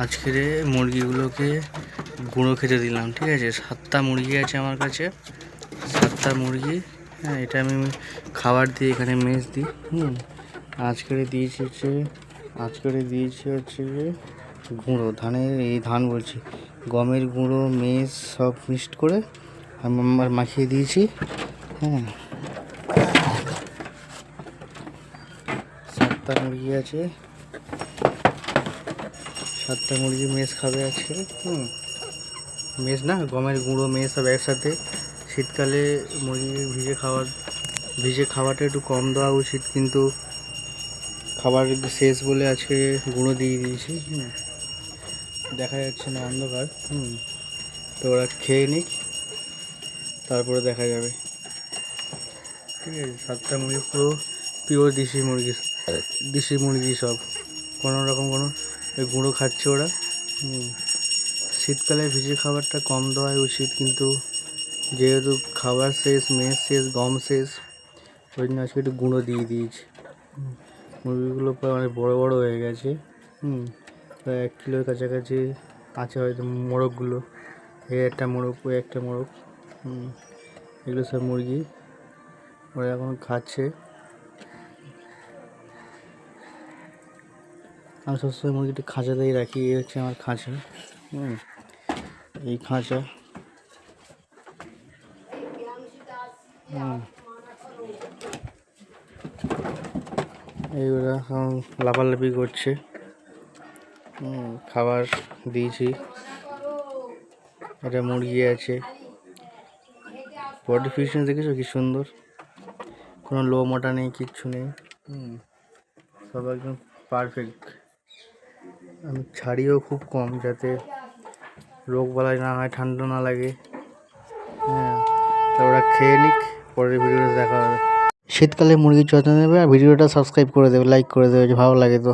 আজকের মুরগিগুলোকে গুঁড়ো খেতে দিলাম, ঠিক আছে। 7টা মুরগি আছে আমার কাছে, 7টা মুরগি। হ্যাঁ, এটা আমি খাবার দিই, এখানে মেজ দিই। আজকের দিয়েছি হচ্ছে গুঁড়ো ধানের, এই ধান বলছি, গমের গুঁড়ো, মেজ সব মিক্সড করে আমার মাখিয়ে দিয়েছি। হ্যাঁ, 7টা মুরগি আছে, 7টা মুরগি মেজ খাবে আজকে। মেজ না, গমের গুঁড়ো মেজ সব একসাথে। শীতকালে মুরগি ভিজে খাওয়াটা একটু কম দেওয়া উচিত, কিন্তু খাবার শেষ বলে আজকে গুঁড়ো দিয়ে দিয়েছি। দেখা যাচ্ছে না, অন্ধকার। তো ওরা খেয়ে নিক, তারপরে দেখা যাবে, ঠিক আছে। 7টা মুরগি পুরো পিওর দেশি মুরগি সব, কোনো গুঁড়ো খাচ্ছে ওরা। শীতকালে ভিজে খাবারটা কম দেওয়াই উচিত, কিন্তু যেহেতু খাবার শেষ, মেজ শেষ, গম শেষ, ওই জন্য আজকে একটু গুঁড়ো দিয়ে দিয়েছি। মুরগিগুলো প্রায় অনেক বড়ো বড়ো হয়ে গেছে। প্রায় 1 কিলোর কাছাকাছি আছে হয়তো মোরগগুলো। এই একটা মোরগ, ওই একটা মোরগ। এগুলো সব মুরগি, ওরা এখন খাচ্ছে। আমি সবসময় মুরগিটা খাঁচাতেই রাখি, এই হচ্ছে আমার খাঁচা। এই খাঁচা। এইগুলা এখন লাফালাফি করছে। খাবার দিয়েছি। এটা মুরগি আছে, বডি ফিটনেস দেখেছো কি সুন্দর, কোনো লো মোটা নেই, কিচ্ছু নেই। সব একদম পারফেক্ট। আমি ছাড়িও খুব কম, যাতে রোগ বালাই না হয়, ঠান্ডা না লাগে। তা ওরা খেয়ে নিক, পরের ভিডিওতে দেখা হবে। শীতকালে মুরগির যত্ন নেবে, আর ভিডিওটা সাবস্ক্রাইব করে দেবে, লাইক করে দেবে, ভালো লাগে তো।